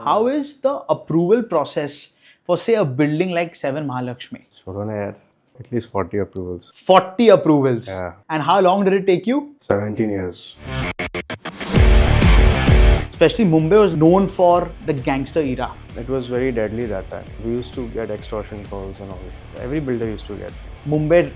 How is the approval process for, say, a building like 7 Mahalakshmi? छोड़ो ना यार. At least 40 approvals. 40 approvals. Yeah. And how long did it take you? 17 years. Especially Mumbai was known for the gangster era. It was very deadly that time. We used to get extortion calls and all. Every builder used to get. Mumbai,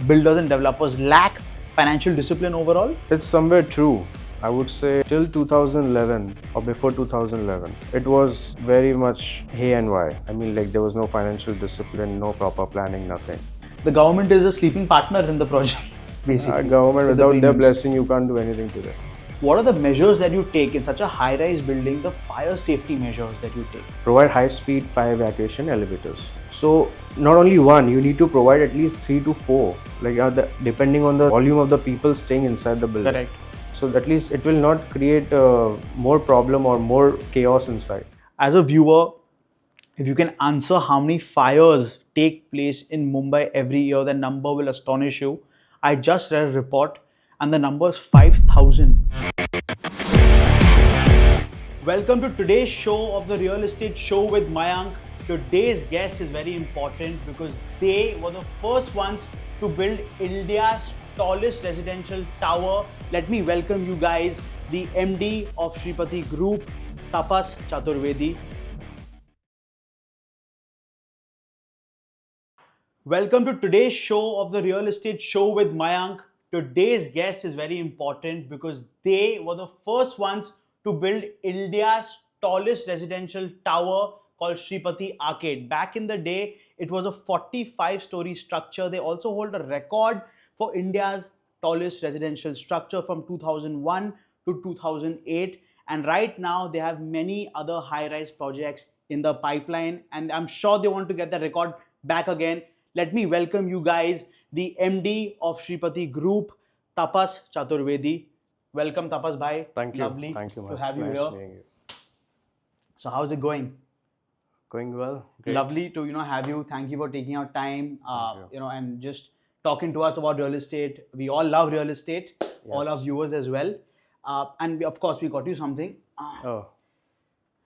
builders and developers lack financial discipline overall. It's somewhere true. I would say till 2011 or before 2011, it was very much hey and why. I mean, like there was no financial discipline, no proper planning, nothing. The government is a sleeping partner in the project, basically. Government, with the without their premiums. blessing, you can't do anything to them. What are the measures that you take in such a high-rise building, the fire safety measures that you take? Provide high-speed fire evacuation elevators. So not only one, you need to provide at least 3 to 4, depending on the volume of the people staying inside the building. Correct. So at least it will not create more problem or more chaos inside. As a viewer, if you can answer how many fires take place in Mumbai every year, the number will astonish you. I just read a report and the number is 5,000. Welcome to today's show of the Real Estate Show with Mayank. Today's guest is very important because they were the first ones to build India's tallest residential tower. Let me welcome you guys, the MD of Shreepati Group, Tapas Chaturvedi. Welcome to today's show of the Real Estate Show with Mayank. Today's guest is very important because they were the first ones to build India's tallest residential tower called Shreepati Arcade. Back in the day, it was a 45-story structure. They also hold a record for India's tallest residential structure from 2001 to 2008. And right now, they have many other high-rise projects in the pipeline. And I'm sure they want to get the record back again. Let me welcome you guys, the MD of Shreepati Group, Tapas Chaturvedi. Welcome, Tapas bhai. Thank you. Lovely Thank you, to have you nice here. meeting you. So how's it going? Going well. Great. Lovely to have you. Thank you for taking out time. Thank you. And just talking to us about real estate. We all love real estate. Yes. All our viewers as well. And of course, we got you something.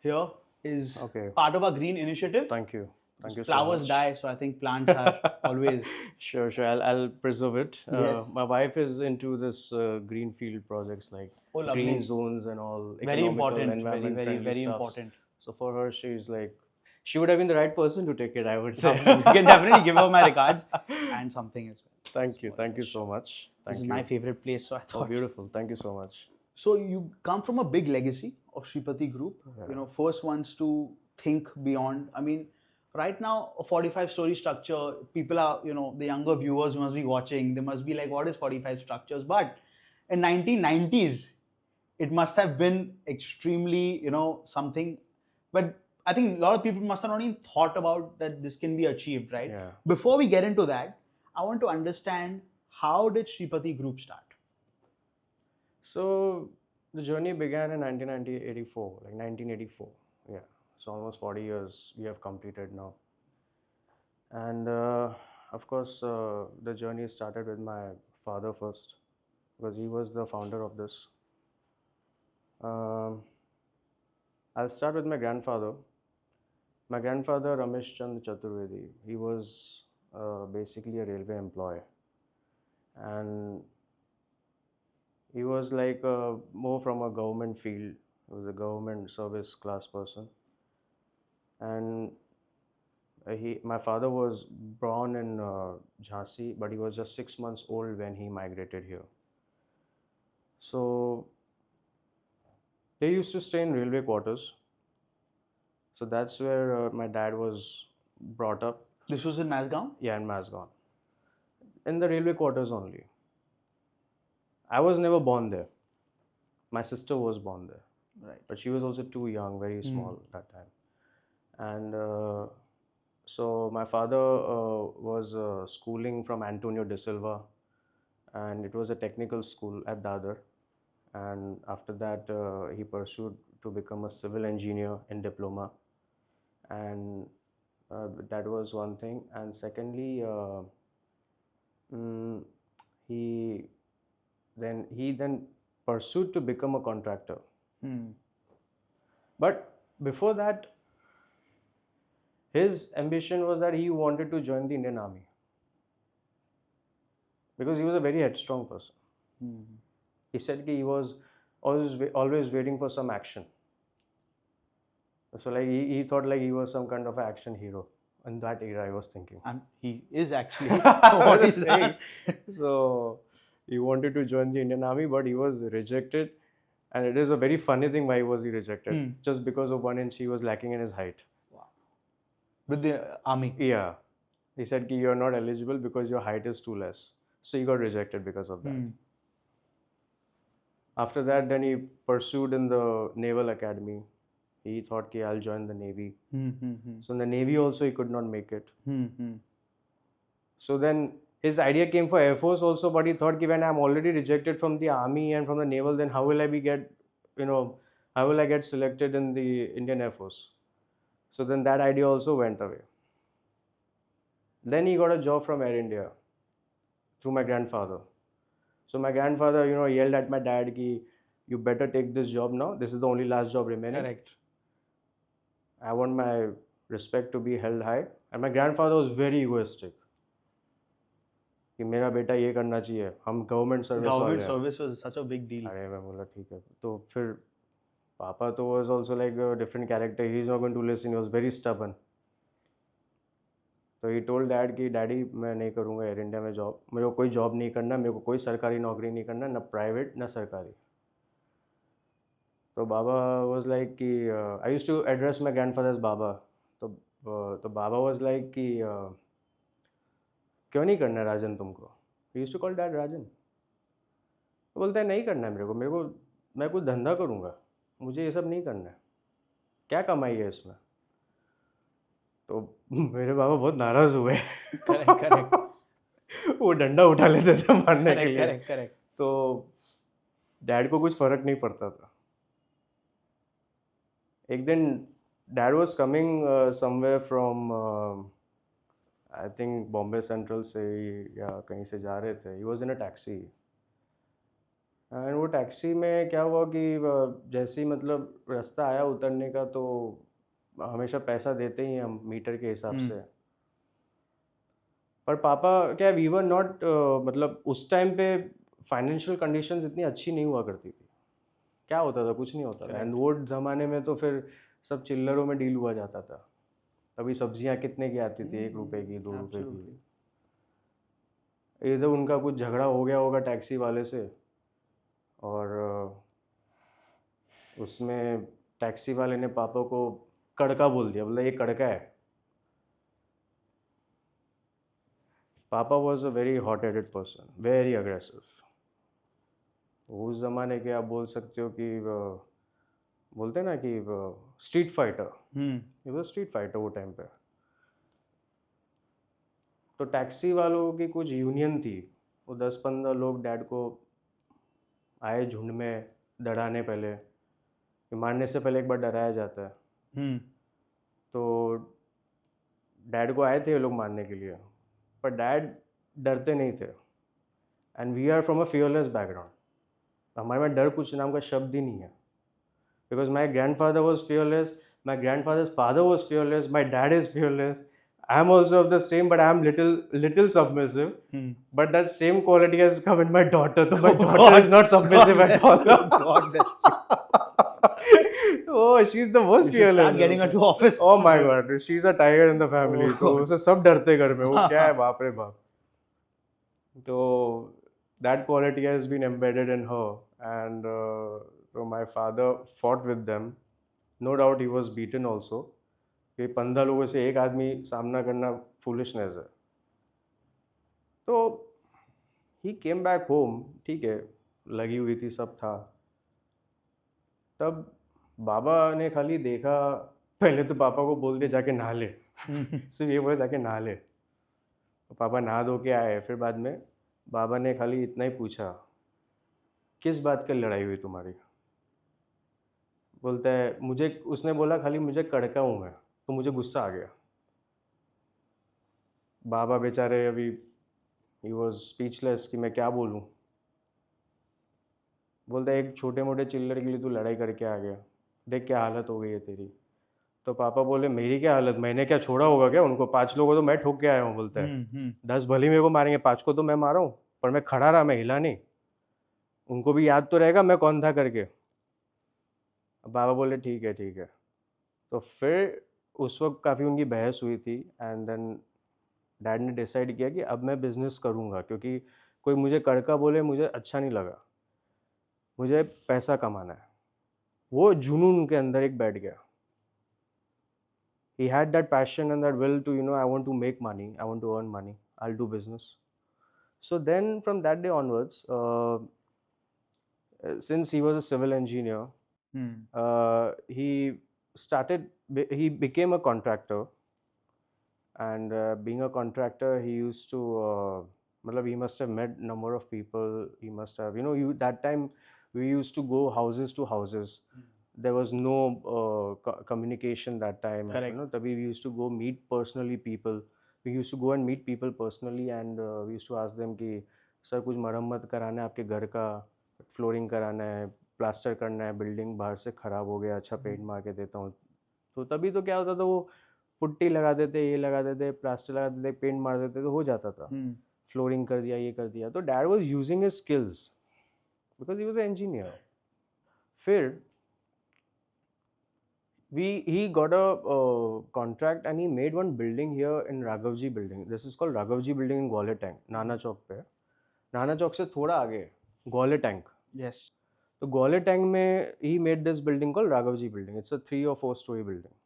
Here is part of our green initiative. Thank you. Thank you. Flowers die, so I think plants are always. Sure. I'll preserve it. Yes. My wife is into this greenfield projects like green zones and all. Very important. Very stuffs. important. So for her, she's like, she would have been the right person to take it, I would say. You can definitely give her my regards and something as well. Thank you so much. This is my favorite place, so I thought. Oh, beautiful. Thank you so much. So you come from a big legacy of Shreepati Group. Yeah. First ones to think beyond. I mean, right now, a 45-story structure, people are, the younger viewers must be watching. They must be like, what is 45 structures? But in 1990s, it must have been extremely, something. But I think a lot of people must have not even thought about that this can be achieved, right? Yeah. Before we get into that, I want to understand, how did Shreepati Group start? So the journey began in 1984. Yeah. So almost 40 years we have completed now. And of course, the journey started with my father first, because he was the founder of this. I'll start with my grandfather. My grandfather, Ramesh Chand Chaturvedi, he was basically a railway employee. And he was like more from a government field. He was a government service class person. And my father was born in Jhansi, but he was just 6 months old when he migrated here. So they used to stay in railway quarters. So that's where my dad was brought up. This was in Mazgaon? Yeah, in Mazgaon. In the railway quarters only. I was never born there. My sister was born there. Right. But she was also too young, very small that time. And so my father was schooling from Antonio de Silva, and it was a technical school at Dadar. And after that, he pursued to become a civil engineer in diploma. And that was one thing. And secondly, he then pursued to become a contractor. But Before that, his ambition was that he wanted to join the Indian Army because he was a very headstrong person. He said he was always waiting for some action. So like he thought like he was some kind of an action hero in that era. I was thinking. And he is actually what he's saying. So he wanted to join the Indian Army, but he was rejected. And it is a very funny thing why was he rejected? Just because of 1 inch he was lacking in his height. Wow. With the army. Yeah. He said ki you are not eligible because your height is too less. So he got rejected because of that. After that, then he pursued in the Naval Academy. He thought ki I'll join the Navy. So in the Navy also he could not make it. So then his idea came for Air Force also, but he thought ki when I'm already rejected from the Army and from the Naval, then how will I how will I get selected in the Indian Air Force? So then that idea also went away. Then he got a job from Air India through my grandfather. So my grandfather, yelled at my dad ki you better take this job now. This is the only last job remaining. Correct. I want my respect to be held high. And my grandfather was very egoistic. कि मेरा बेटा ये करना चाहिए, हम government service वाले हैं. Government service was such a big deal. अरे मैं बोला ठीक है. तो फिर पापा तो was also like a different character. He's not going to listen. He was very stubborn. तो he told dad कि डैडी मैं नहीं करूँगा एयर इंडिया में जॉब. मेरे को कोई जॉब नहीं करना, मेरे को कोई सरकारी नौकरी नहीं करना, ना प्राइवेट ना सरकारी. तो बाबा was like कि I used to address my grandfather as बाबा. तो बाबा was like कि क्यों नहीं करना है राजन तुमको? He used to call dad राजन. तो बोलता है नहीं करना है मेरे को मैं कुछ धंधा करूँगा, मुझे ये सब नहीं करना है. क्या कमाई है इसमें? तो मेरे बाबा बहुत नाराज हुए. करेक्ट. वो डंडा उठा लेते थे मारने के लिए. करेक्ट. तो डैड को कुछ फर्क नहीं पड़ता था. एक दिन dad was coming somewhere from I think Bombay central से या कहीं से जा रहे थे. He was in a taxi and वो टैक्सी में क्या हुआ कि जैसे ही मतलब रास्ता आया उतरने का तो हमेशा पैसा देते ही हम मीटर के हिसाब से. पर पापा क्या वी वर नॉट मतलब उस टाइम पे फाइनेंशियल कंडीशंस इतनी अच्छी नहीं हुआ करती थी. क्या होता था? कुछ नहीं होता था. एंड वो ज़माने में तो फिर सब चिल्लरों में डील हुआ जाता था. तभी सब्जियां कितने की आती थी? 1 रुपए की, 2 रुपए की. इधर उनका कुछ झगड़ा हो गया होगा टैक्सी वाले से और उसमें टैक्सी वाले ने पापा को कड़का बोल दिया. बोला ये कड़का है. पापा was a very hot headed person, very aggressive. उस ज़माने के आप बोल सकते हो कि बोलते हैं ना कि स्ट्रीट फाइटर. ये वो स्ट्रीट फाइटर वो टाइम पे. तो टैक्सी वालों की कुछ यूनियन थी. वो 10-15 लोग डैड को आए झुंड में डराने. पहले मारने से पहले एक बार डराया जाता है. तो डैड को आए थे ये लोग मारने के लिए, पर डैड डरते नहीं थे. And we are from a fearless background. हमारे में डर कुछ नाम का शब्द ही नहीं है. Because my grandfather was fearless, my grandfather's father was fearless, my dad is fearless. I am also of the same, but I am little submissive. But that same quality has come in my daughter. So my daughter is not submissive at all. God, oh, she's the most fearless. Start getting her to office. Oh my God, she's a tiger in the family. तो उसे सब डरते घर में. वो क्या है बाप रे बाप. तो that quality has been embedded in her, and so my father fought with them. No doubt he was beaten also. कि 15 लोगों से एक आदमी सामना करना फूलिशनेस है. तो ही केम बैक होम. ठीक है, लगी हुई थी, सब था. तब बाबा ने खाली देखा. पहले तो पापा को बोल दिया जाके नहा ले. सिर्फ ये बोले जाके नहा ले. तो पापा नहा धो के आए. फिर बाद में बाबा ने खाली इतना ही पूछा किस बात की लड़ाई हुई तुम्हारी. बोलता है मुझे, उसने बोला खाली मुझे कड़का हूँ मैं. तो मुझे गुस्सा आ गया. बाबा बेचारे अभी ही वॉज स्पीचलेस कि मैं क्या बोलूँ. बोलता है एक छोटे मोटे चिल्लर के लिए तू लड़ाई करके आ गया, देख क्या हालत हो गई है तेरी. तो पापा बोले मेरी क्या हालत, मैंने क्या छोड़ा होगा क्या उनको, 5 लोगों तो मैं ठोक के आया हूँ, बोलता है 10 भले मेरे को मारेंगे, 5 को तो मैं मारा हूँ, पर मैं खड़ा रहा, मैं हिला नहीं, उनको भी याद तो रहेगा मैं कौन था करके। पापा बोले ठीक है ठीक है। तो फिर उस वक्त काफ़ी उनकी बहस हुई थी, एंड देन डैड ने डिसाइड किया कि अब मैं बिज़नेस करूँगा, क्योंकि कोई मुझे कड़का बोले मुझे अच्छा नहीं लगा, मुझे पैसा कमाना है। वो जुनून उनके अंदर एक बैठ गया। He had that passion and that will to, I want to make money, I want to earn money, I'll do business. So then from that day onwards, since he was a civil engineer, he he became a contractor. And being a contractor, he used to, he must have met number of people. He must have, that time we used to go houses to houses. There was no communication that time. Correct. Tabhi we used to go meet personally people. We used to go and meet people personally, and we used to ask them कि sir कुछ मरम्मत कराना है आपके घर का, flooring कराना है, प्लास्टर करना है, बिल्डिंग बाहर से ख़राब हो गया, अच्छा पेंट मार के देता हूँ। तो तभी तो क्या होता था, वो पुट्टी लगा देते, ये लगा देते, प्लास्टर लगा देते, पेंट मार देते, तो हो जाता था। फ्लोरिंग कर दिया, ये कर दिया। तो dad was using his skills because he was an engineer. फिर he got a contract and he made one building here in Raghavji building. This is called Raghavji building in Gwale Tank, Nana Chowk पे। नाना चौक से थोड़ा आगे ग्वाले tank. Yes. तो ग्वाले tank में he made this building called Raghavji building. It's a 3 or 4 story building.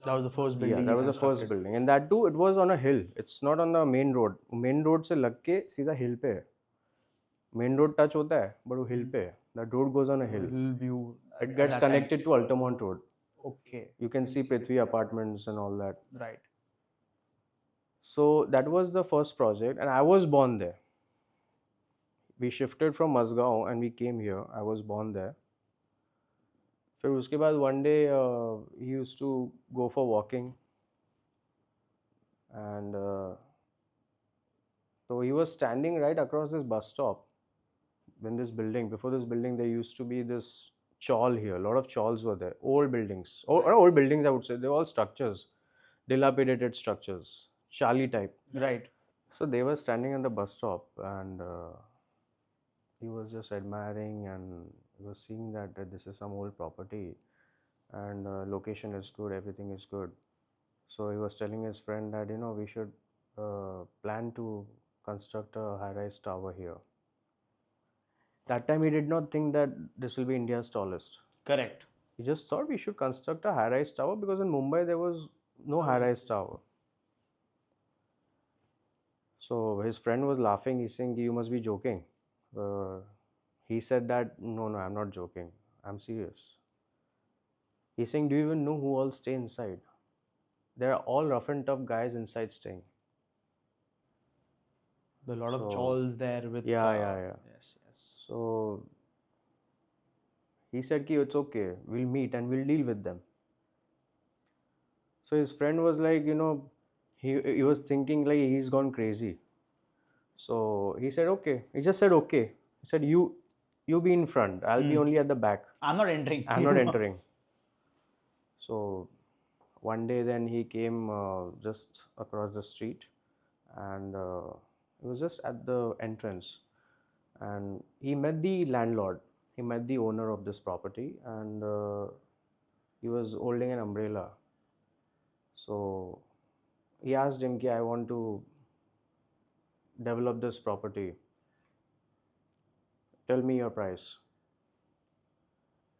That was the first building. Yeah, that was the first building, and that too it was on a hill. It's not on the main road. Main road से लग के सीधा hill पे है। Main road touch होता है, but वो hill पे है। That road goes on a hill. Hill view. It gets connected to Altamont Road. Okay. You can see Prithvi apartments and all that. Right. So that was the first project, and I was born there. We shifted from Mazgaon and we came here. I was born there. फिर उसके बाद one day he used to go for walking, and so he was standing right across this bus stop. When this building, before this building, there used to be this chawl here. A lot of chawls were there. Old buildings, or old buildings, I would say. They were all structures, dilapidated structures, Charlie type. Right. So they were standing on the bus stop, and he was just admiring, and he was seeing that this is some old property, and location is good, everything is good. So he was telling his friend that we should plan to construct a high-rise tower here. That time he did not think that this will be India's tallest. Correct. He just thought we should construct a high-rise tower because in Mumbai there was no high-rise tower. So his friend was laughing. He's saying, "You must be joking." He said that, "No, I'm not joking. I'm serious." He's saying, "Do you even know who all stay inside? There are all rough and tough guys inside staying." A lot of chawls there with. Yeah. Yes. So he said, "Ki it's okay. We'll meet and we'll deal with them." So his friend was like, he was thinking like he's gone crazy. So he said, "Okay." He just said, "Okay." He said, You be in front. I'll be only at the back. I'm not entering. I'm not entering." So one day then he came just across the street, and it was just at the entrance, and he met the landlord. He met the owner of this property, and he was holding an umbrella. So he asked him, "I want to develop this property. Tell me your price."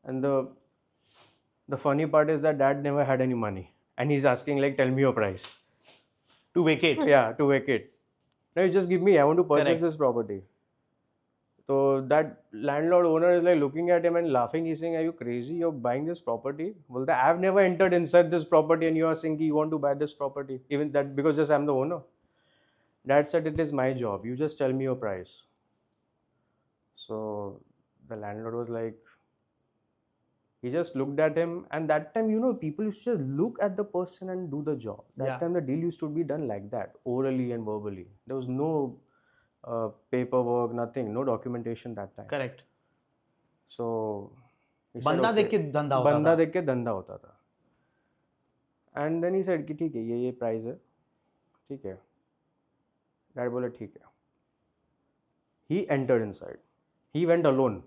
And the funny part is that dad never had any money, and he's asking like, "Tell me your price." To vacate. Yeah, to vacate. No, you just give me. I want to purchase Correct. this property. So that landlord owner is like looking at him and laughing. He's saying, "Are you crazy? You're buying this property?" Well, I've never entered inside this property, and you are saying you want to buy this property. Even that because just I'm the owner. Dad said, "It is my job. You just tell me your price." So the landlord was like, he just looked at him, and that time, people used to just look at the person and do the job. That time the deal used to be done like that, orally and verbally. There was no paperwork, nothing, no documentation that time. Correct. So बंदा देख के धंधा होता था. बंदा देख के धंधा होता था. And then he said कि ठीक है ये price है, ठीक है. Dad बोला ठीक है. He entered inside. He went alone.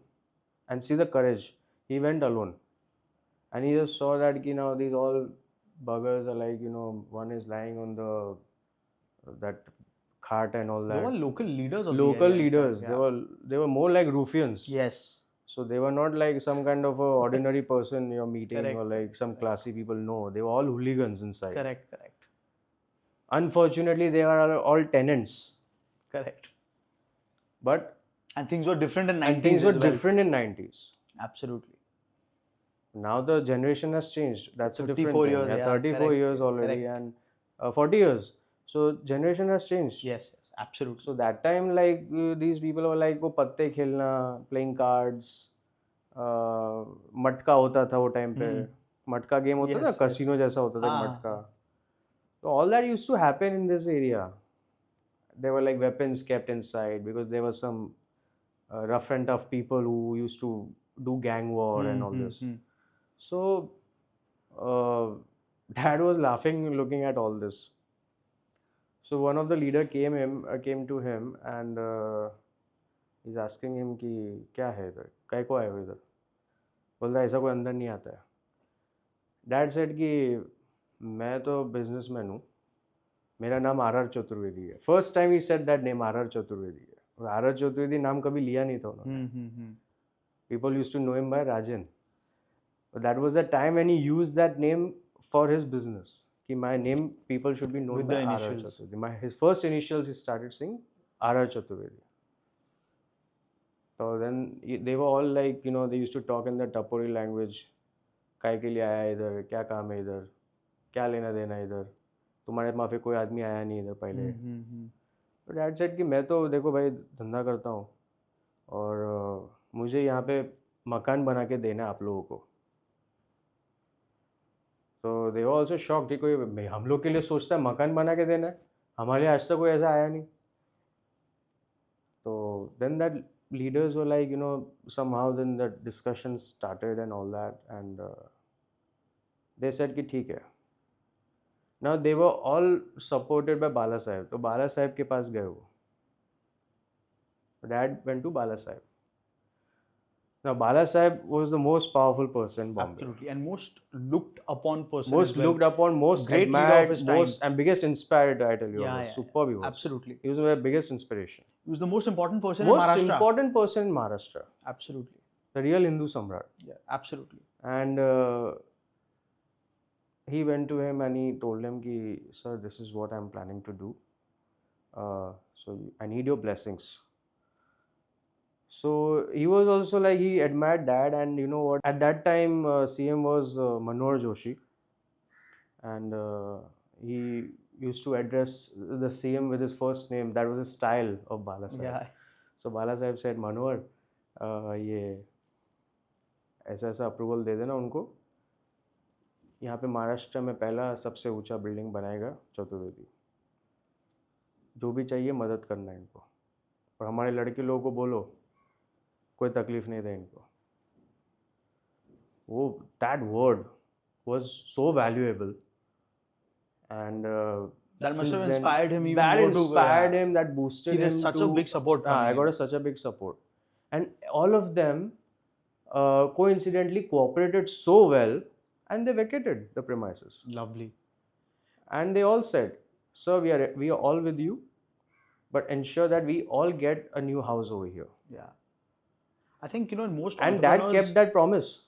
And see the courage. He went alone. And he just saw that you know these all buggers are like, you know, one is lying on the that cart and all They that. were local leaders of Local the area, in leaders. fact, yeah. They were more like ruffians. Yes. So they were not like some kind of a ordinary person you're meeting Correct. or like some classy people. No, they were all hooligans inside. Correct. Correct. Unfortunately, they are all tenants. Correct. But And things were different in 90s. and things were as well. different in 90s. Absolutely. Now the generation has changed. That's a different 34 thing. years, yeah, 34 correct, years already correct. and 40 years. So generation has changed. Yes. Yes. Absolutely. So that time like these people were like वो पत्ते खेलना, playing cards, मटका होता था वो time पे. मटका game होता था, Yes, कैसीनो जैसा होता था हाँ, मटका. So all that used to happen in this area. There were like weapons kept inside because there were some rough and tough people who used to do gang war and all this. So dad was laughing looking at all this. So one of the leader came to him and he's asking him कि क्या है इधर, काय को आए हो इधर. बोल रहा है ऐसा कोई अंदर नहीं आता है. Dad said कि मैं तो businessman हूँ, मेरा नाम आर चतुर्वेदी है. First time he said that name R Chaturvedi है. और आर चतुर्वेदी नाम कभी लिया नहीं था उन्होंने. People used to know him by Rajan. But that was the time when he used that name for his business. Ki my name, people should be known With by the R.R. initials. Chaturvedi. His first initials, he started saying R.R. Chaturvedi. So then they were all like, you know, they used to talk in the Tapori language. काय के लिए आया इधर, क्या काम है इधर, क्या लेना देना इधर, तुम्हारे माफी कोई आदमी आया नहीं इधर पहले. तो डैड सेड कि मैं तो देखो भाई धंधा करता हूँ और मुझे यहाँ पे मकान बना के देना है आप लोगों को. तो दे वर ऑल्सो शॉक्ड कि कोई हम लोग के लिए सोचता है मकान बना के देना है, हमारे लिए आज तक कोई ऐसा आया नहीं. तो then that leaders were like, you know, somehow then the discussion started and all that, and they said कि ठीक है. Now they were all supported by Bala Sahib. तो बाला साहब के पास गए वो. Dad went to Bala Sahib. Now Bala Sahib was the most powerful person in Bombay. Absolutely. And most looked upon person. Most as well. looked upon, most Great leader admired, of his time. most and biggest inspired. I tell you, Yeah. superb he was. Absolutely. He was my biggest inspiration. He was the most important person Most in Maharashtra. important person in Maharashtra. Absolutely. The real Hindu Samrat. Yeah. Absolutely. And he went to him and he told him ki, sir, this is what I'm planning to do. So I need your blessings. So he was also like, he admired dad, and you know what, at that time CM was Manohar Joshi, and he used to address the CM with his first name. That was his style of Bala Sahib. Yeah. So Bala Sahib said, Manohar, ये ऐसा ऐसा approval दे देना उनको, यहाँ पे महाराष्ट्र में पहला सबसे ऊंचा बिल्डिंग बनाएगा चतुर्वेदी, जो भी चाहिए मदद करना इनको, और हमारे लड़के लोगों को बोलो कोई तकलीफ नहीं दे इनको. वो that word was so valuable, and that must have since then, inspired him even that more inspired him, that boosted See, him there's such a big support I coming got in. such a big support, and all of them coincidentally cooperated so well, and they vacated the premises. Lovely. And they all said, sir, we are all with you, but ensure that we all get a new house over here. Yeah. I think, you know, in most And dad entrepreneurs, kept that promise.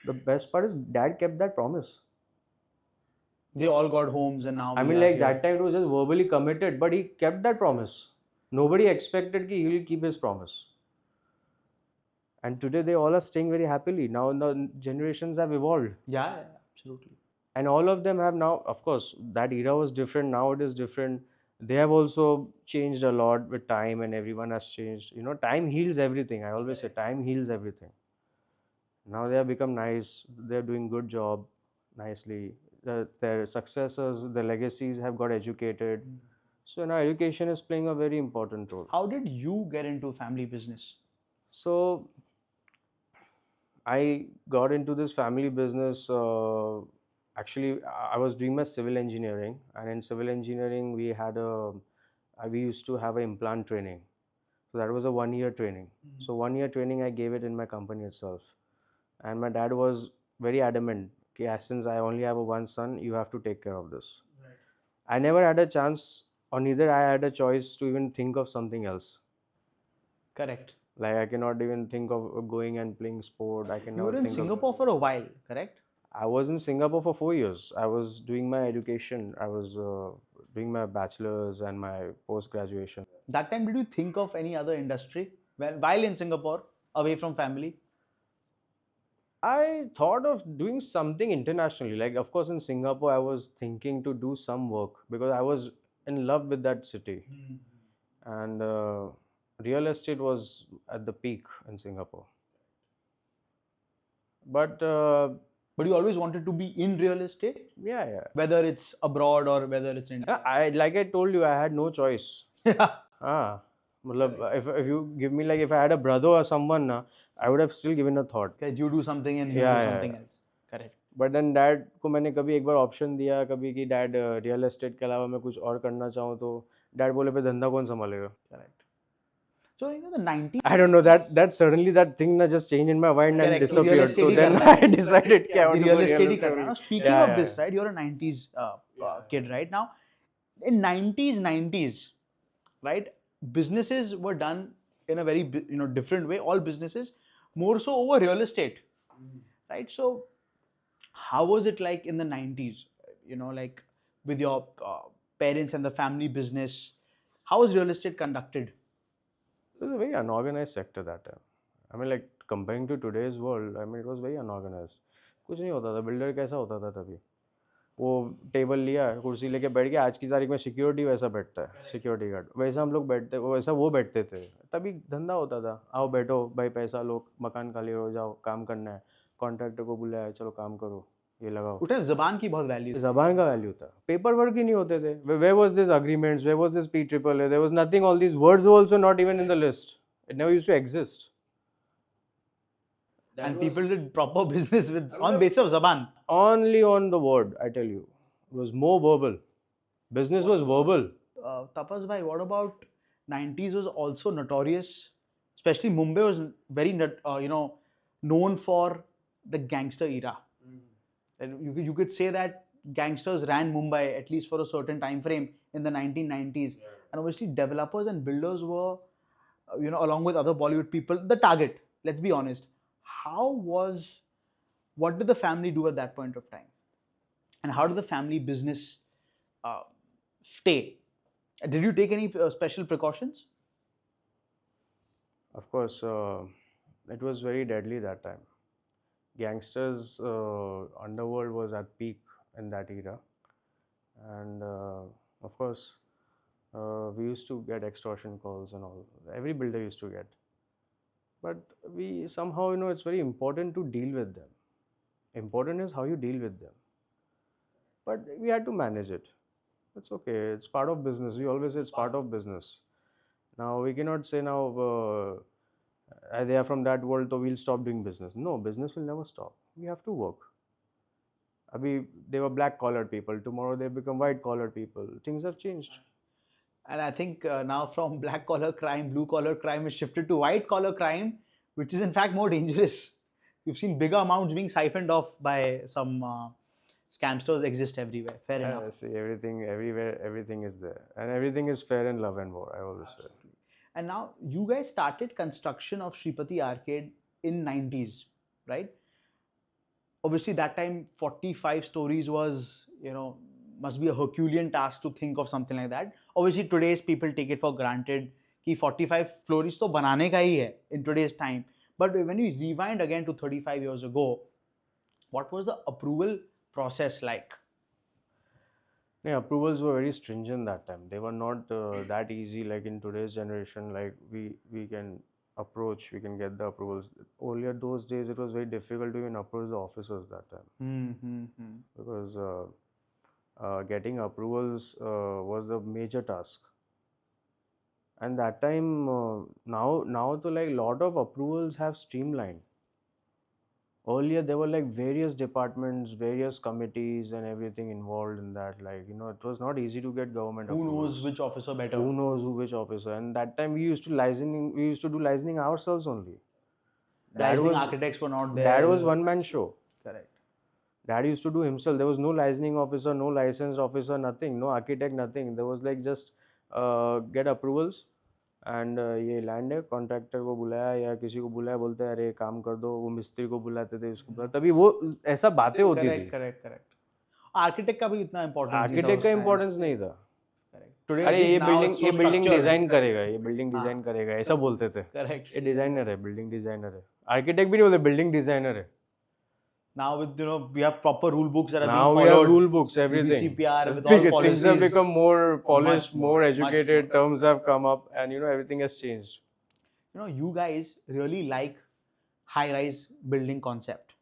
The best part is dad kept that promise. they all got homes, and now I we mean, are like here. that time it was just verbally committed, but he kept that promise. Nobody expected that he will keep his promise. And today they all are staying very happily. Now the generations have evolved. Yeah, absolutely. And all of them have now, of course, that era was different, now it is different. They have also changed a lot with time, and everyone has changed. You know, time heals everything. I always say time heals everything. Now they have become nice, they're doing good job nicely. Their successors, their legacies have got educated. So now education is playing a very important role. How did you get into family business? So I got into this family business actually I was doing my civil engineering, and in civil engineering we had we used to have an implant training. So that was a 1 year training. So 1 year training I gave it in my company itself, and my dad was very adamant. Okay, since I only have a one son, you have to take care of this. I never had a chance, or neither I had a choice to even think of something else. Correct. Like I cannot even think of going and playing sport. I You were cannot in think of. Singapore for a while, correct? I was in Singapore for 4 years. I was doing my education. I was doing my bachelor's and my post graduation. That time, did you think of any other industry while in Singapore, away from family? I thought of doing something internationally. Like, of course, in Singapore, I was thinking to do some work because I was in love with that city. And real estate was at the peak in Singapore. But But you always wanted to be in real estate, yeah. whether it's abroad or whether it's in India. Like I told you, I had no choice. Ah, matlab, if you give me, like, if I had a brother or someone, na, I would have still given a thought. Okay, you do something and you Yeah, do yeah, something yeah. else. Correct. But then dad को मैंने कभी एक बार option दिया कभी कि dad real estate के अलावा मैं कुछ और करना चाहूँ, तो डैड बोले पे धंधा कौन संभालेगा. Correct. So the 90s. I don't know, that suddenly that thing na just changed in my mind and Correct. disappeared. So Real estate then ही करना I decided कि I want the to real go real estate he estate करना. only. Now, speaking Yeah, of yeah, this, right? You're a 90s kid, right? Now, in 90s, right? Businesses were done in a very different way. All businesses, more so over real estate, right? So, how was it like in the 90s? Like with your parents and the family business, how was real estate conducted? It was a very unorganized sector that time. I mean, like comparing to today's world, I mean, it was very unorganized. कुछ नहीं होता था. Builder कैसा होता था तभी, वो table लिया, कुर्सी लेके बैठ गया. आज की तारीख में सिक्योरिटी वैसा बैठता है, सिक्योरिटी गार्ड वैसा हम लोग बैठते, वैसा वो बैठते थे. तभी धंधा होता था. आओ बैठो भाई, पैसा लो, मकान खाली हो जाओ, काम करना है, कॉन्ट्रैक्टर को बुलाया, चलो काम करो, ये लगाओ. उस टाइम जबान की बहुत वैल्यू. जबान का वैल्यू था. पेपर वर्क ही नहीं होते थे. Where was this agreements, where was this PAAA, there was nothing. All these words were also not even in the list. It never used to exist. And people did proper business on basis of zaban. Only on the word, I tell you. It was more verbal. Business was verbal. Tapas bhai, what about 90s was also notorious, especially Mumbai was very known for the gangster era. And you could say that gangsters ran Mumbai at least for a certain time frame in the 1990s. And obviously developers and builders were along with other Bollywood people the target. Let's be honest. What did the family do at that point of time, and how did the family business stay? Did you take any special precautions? Of course, it was very deadly that time. Gangsters, underworld was at peak in that era. And of course, we used to get extortion calls and all. Every builder used to get. But we somehow, it's very important to deal with them. Important is how you deal with them. But we had to manage it. It's okay. It's part of business. We always say it's part of business. Now, we cannot say now they are from that world, so we'll stop doing business. No, business will never stop. We have to work. They were black collared people. Tomorrow they become white collared people. Things have changed. And I think now from black collar crime, blue collar crime is shifted to white collar crime, which is in fact more dangerous. You've seen bigger amounts being siphoned off by some scamsters exist everywhere. Fair enough. See, everything, everywhere, everything is there. And everything is fair in love and war, I always say. And now you guys started construction of Shreepati Arcade in 90s, right? Obviously that time 45 stories was, must be a Herculean task to think of something like that. Obviously today's people take it for granted कि 45 floors तो बनाने का ही है in today's time. But when we rewind again to 35 years ago, what was the approval process like? Yeah, approvals were very stringent that time. They were not that easy like in today's generation. Like we can approach, we can get the approvals. Earlier those days, it was very difficult to even approach the officers that time. Because getting approvals was the major task. And that time, now to like lot of approvals have streamlined. Earlier, there were like various departments, various committees, and everything involved in that. Like, it was not easy to get government Who knows approvals. which officer better? Who knows which officer? And that time we used to do licensing ourselves only. Licensing architects were not Dad there. was one man show. Correct. Dad used to do himself. There was no licensing officer, no licensed officer, nothing, no architect, nothing. There was like just get approvals and ये land है contractor को बुलाया या किसी को बुलाया बोलते हैं अरे काम कर दो वो मिस्त्री को बुलाते थे इसको बुलाते तभी वो ऐसा बातें होती थी करेक्ट करेक्ट करेक्ट आर्किटेक्ट का भी इतना इंपॉर्टेंस आर्किटेक्ट का इम्पोर्टेंस नहीं था टुडे अरे ये बिल्डिंग डिजाइन करेगा ये बिल्डिंग डिजाइन करेगा ऐसा बोलते थे करेक्ट ये डिजाइनर है बिल्डिंग डिजाइनर है आर्किटेक्ट भी नहीं बोलते बिल्डिंग डिजाइनर है now with we have proper rule books that are now being we followed have rule books everything DGCA with all policies things have become more polished much more more, educated much more. terms have come up and everything has changed you guys really like high rise building concept,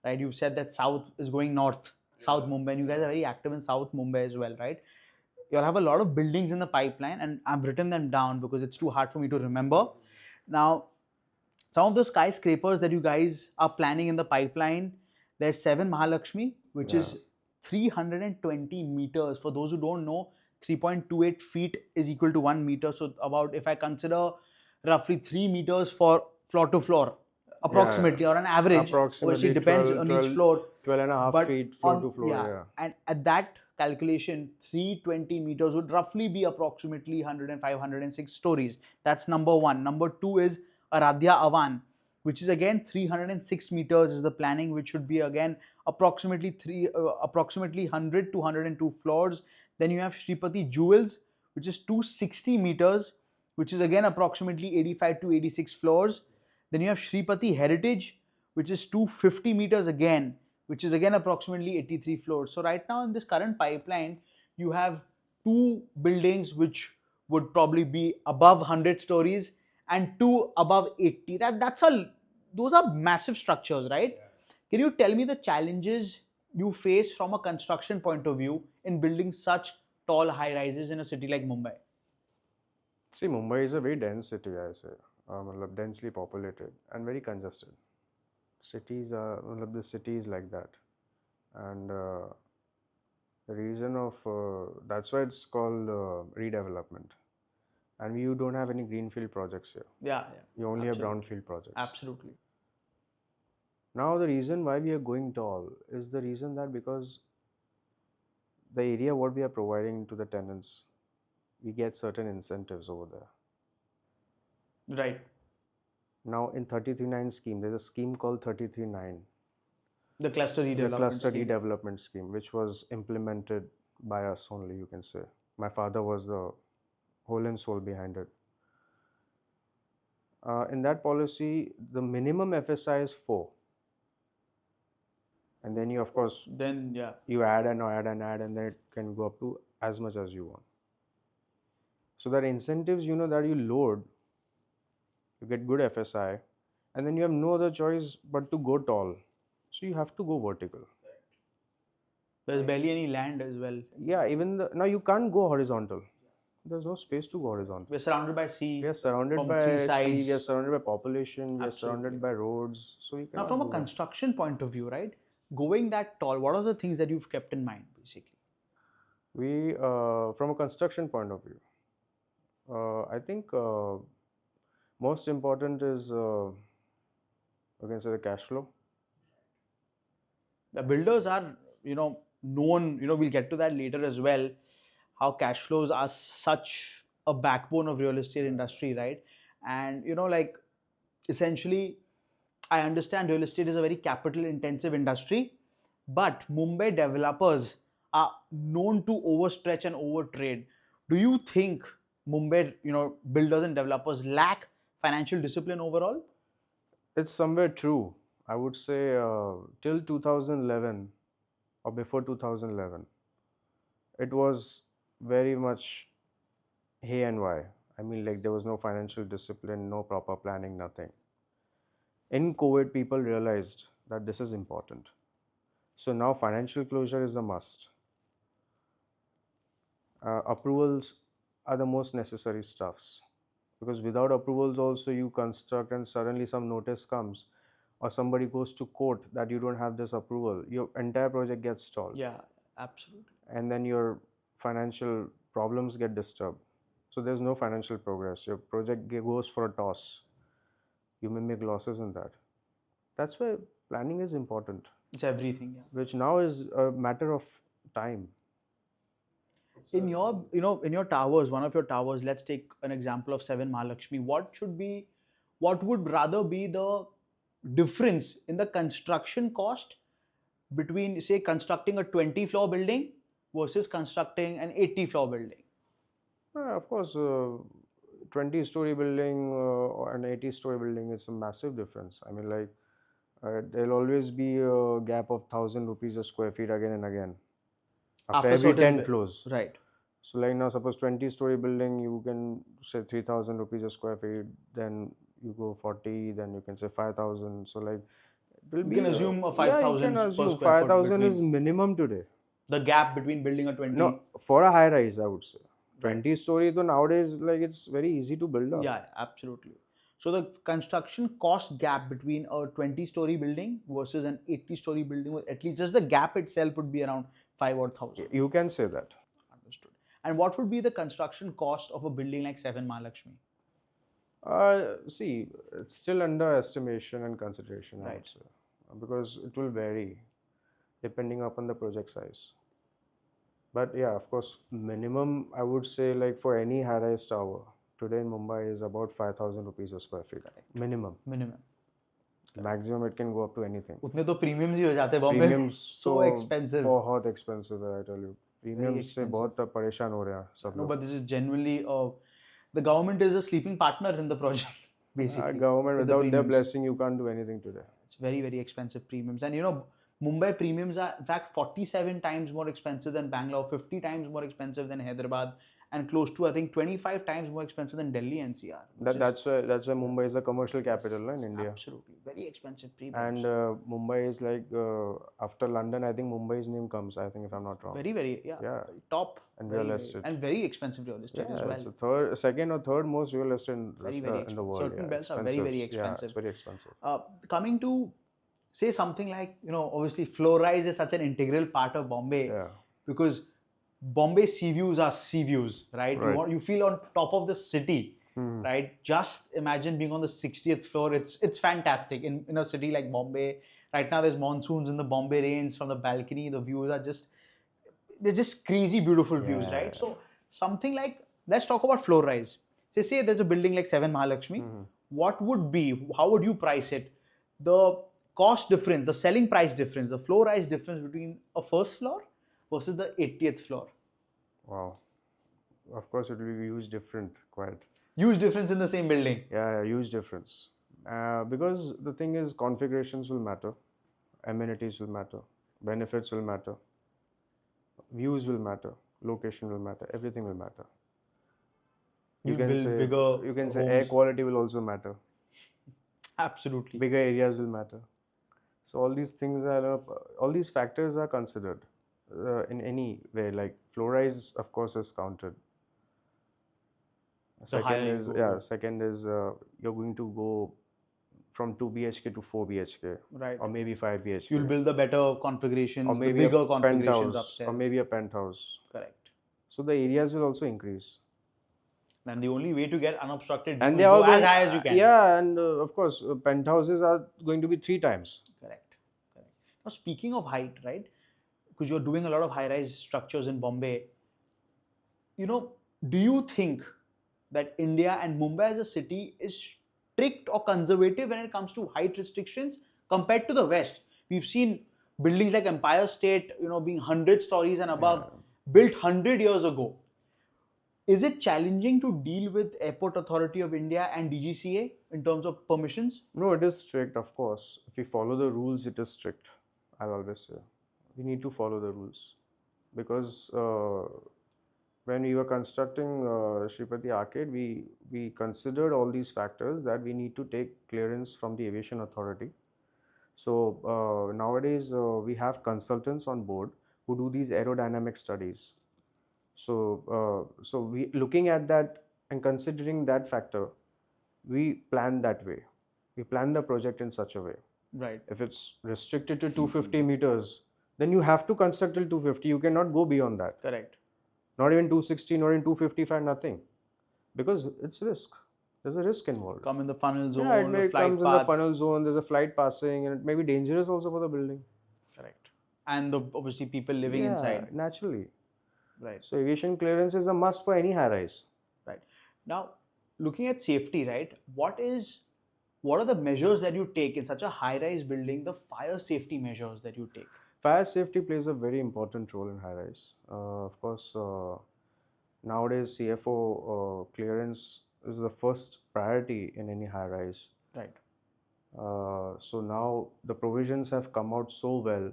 right? You've said that south is going north, South Mumbai, and you guys are very active in South Mumbai as well, right? You'll have a lot of buildings in the pipeline, and I've written them down because it's too hard for me to remember. Now, some of the skyscrapers that you guys are planning in the pipeline, there's 7 Mahalakshmi, which is 320 meters. For those who don't know, 3.28 feet is equal to 1 meter. So about, if I consider roughly 3 meters for floor to floor, approximately, or an average, obviously it depends 12, on each floor. 12 and a half But feet floor to floor, and at that calculation, 320 meters would roughly be approximately 105, 106 stories. That's number one. Number two is Aradhya Avan, which is again 306 meters is the planning, which should be again approximately 100 to 102 floors. Then you have Shreepati Jewels, which is 260 meters, which is again approximately 85 to 86 floors. Then you have Shreepati Heritage, which is 250 meters again, which is again approximately 83 floors. So right now in this current pipeline, you have 2 buildings which would probably be above 100 stories and 2 above 80. Those are massive structures, right? Can you tell me the challenges you face from a construction point of view in building such tall high rises in a city like Mumbai? See, Mumbai is a very dense city, I say. Densely populated and very congested. Cities are, the city is like that. And the reason of, that's why it's called redevelopment. And you don't have any greenfield projects here. Yeah. You only have brownfield projects. Absolutely. Now the reason why we are going tall is the reason that because the area what we are providing to the tenants, we get certain incentives over there. Right. Now in 33-9 scheme, there's a scheme called 33-9. The cluster redevelopment scheme, which was implemented by us only, you can say. My father was the whole and soul behind it. In that policy, the minimum FSI is 4. And then you, of course, you add and then it can go up to as much as you want. So there are incentives, that you load, you get good FSI, and then you have no other choice but to go tall. So you have to go vertical. There's barely any land as well. Yeah, now you can't go horizontal. There's no space to go horizontal. We're surrounded by sea. We are surrounded by 3 sides. sea, we are surrounded by population, we are surrounded by roads. So you now from a construction point of view, right? Going that tall, what are the things that you've kept in mind, basically? We, from a construction point of view, I think most important is, you can say, the cash flow. The builders are, known, we'll get to that later as well, how cash flows are such a backbone of real estate industry, right? And, essentially, I understand real estate is a very capital intensive industry, but Mumbai developers are known to overstretch and overtrade. Do you think Mumbai, builders and developers lack financial discipline overall? It's somewhere true. I would say till 2011 or before 2011, it was very much hey and why. I mean, like there was no financial discipline, no proper planning, nothing. In COVID, people realized that this is important. So now financial closure is a must. Approvals are the most necessary stuffs, because without approvals also you construct and suddenly some notice comes, or somebody goes to court that you don't have this approval, your entire project gets stalled. Yeah, absolutely. And then your financial problems get disturbed. So there's no financial progress. Your project goes for a toss. You may make losses in that. That's why planning is important, It's everything. Yeah. which now is a matter of time. In your, in your towers, one of your towers, let's take an example of 7 Mahalakshmi. What would rather be the difference in the construction cost between, say, constructing a 20-floor building versus constructing an 80-floor building? Of course, 20-story building or an 80-story building is a massive difference. I mean, like, there'll always be a gap of 1,000 rupees a square feet again and again after every 10 floors. Right. So, like now, suppose 20-story building, you can say 3,000 rupees a square feet, then you go 40, then you can say 5,000. So, like, it will You be can assume a yeah, you 5,000 can per assume square foot 5,000 is between minimum today. the gap between building a 20. No, for a high rise, I would say. Right. 20-story, so nowadays, like, it's very easy to build up. Yeah, absolutely. So the construction cost gap between a 20-story building versus an 80-story building, with at least just the gap itself would be around 5 or 1,000. You can say that. Understood. And what would be the construction cost of a building like 7 Mahalakshmi? See, it's still under estimation and consideration, I Right. would say, because it will vary depending upon the project size. But yeah, of course, minimum I would say, like, for any high-rise tower today in Mumbai is about 5,000 rupees a square feet. Minimum. Maximum it can go up to anything. उतने तो premiums ही हो जाते हैं बॉम्बे में. Premiums So expensive. बहुत expensive है, I tell you. Premiums से बहुत परेशान हो रहे हैं सब No, लोग. but this is genuinely the government is a sleeping partner in the project, basically. Government, with the without their premiums. blessing, you can't do anything today. It's very, very expensive premiums. And Mumbai premiums are in fact 47 times more expensive than Bangalore, 50 times more expensive than Hyderabad, and close to, I think, 25 times more expensive than Delhi NCR. That's why Mumbai is the commercial capital in India. Absolutely. Very expensive premiums. And Mumbai is like, after London, I think Mumbai's name comes, I think, if I'm not wrong. Very, very, yeah. Top. And real estate. And very expensive real estate as well. It's the second or third most real estate in the world. Certain belts are very, very expensive. Yeah, it's very expensive. Coming to, say, something like, obviously floor rise is such an integral part of Bombay. Yeah. Because Bombay sea views are sea views, right? You feel on top of the city, right? Just imagine being on the 60th floor. It's fantastic in a city like Bombay. Right now there's monsoons in the Bombay rains. From the balcony, the views are they're just crazy beautiful views, right? So something like, let's talk about floor rise. Say there's a building like 7 Mahalakshmi. How would you price it? The cost difference, the selling price difference, the floor rise difference between a first floor versus the 80th floor. Wow. Of course, it will be huge difference, quite. Huge difference in the same building. Yeah, huge difference. Because the thing is, configurations will matter, amenities will matter, benefits will matter, views will matter, location will matter, everything will matter. You can say air quality will also matter. Absolutely. Bigger areas will matter. So all these things all these factors are considered in any way. Like floor rise, of course, is counted. Second is you're going to go from 2 BHK to 4 BHK, right? Or maybe 5 BHK. You'll build the better configurations, or maybe the bigger configurations upstairs, or maybe a penthouse. Correct. So the areas will also increase. And the only way to get unobstructed views and is go as high as you can. Yeah, and of course, penthouses are going to be 3 times. Correct. Now, speaking of height, right? Because you're doing a lot of high-rise structures in Bombay. Do you think that India and Mumbai as a city is strict or conservative when it comes to height restrictions compared to the West? We've seen buildings like Empire State, being 100 stories and above, built 100 years ago. Is it challenging to deal with Airport Authority of India and DGCA in terms of permissions? No, it is strict, of course. If we follow the rules, it is strict. I'll always say. We need to follow the rules. Because when we were constructing Shreepati Arcade, we considered all these factors that we need to take clearance from the Aviation Authority. So nowadays, we have consultants on board who do these aerodynamic studies. So we looking at that and considering that factor, we plan that way. We plan the project in such a way. Right. If it's restricted to 250 meters, then you have to construct till 250. You cannot go beyond that. Correct. Not even 260, not even 255, nothing. Because it's risk. There's a risk involved. Come in the funnel zone, Yeah, it may the flight comes in the path. funnel zone, there's a flight passing, and it may be dangerous also for the building. Correct. And the obviously people living Yeah, inside. naturally. Right. So aviation clearance is a must for any high rise. Right. Now, looking at safety, right? What are the measures that you take in such a high-rise building? The fire safety measures that you take. Fire safety plays a very important role in high rise. Of course, nowadays CFO clearance is the first priority in any high rise. Right. So now the provisions have come out so well.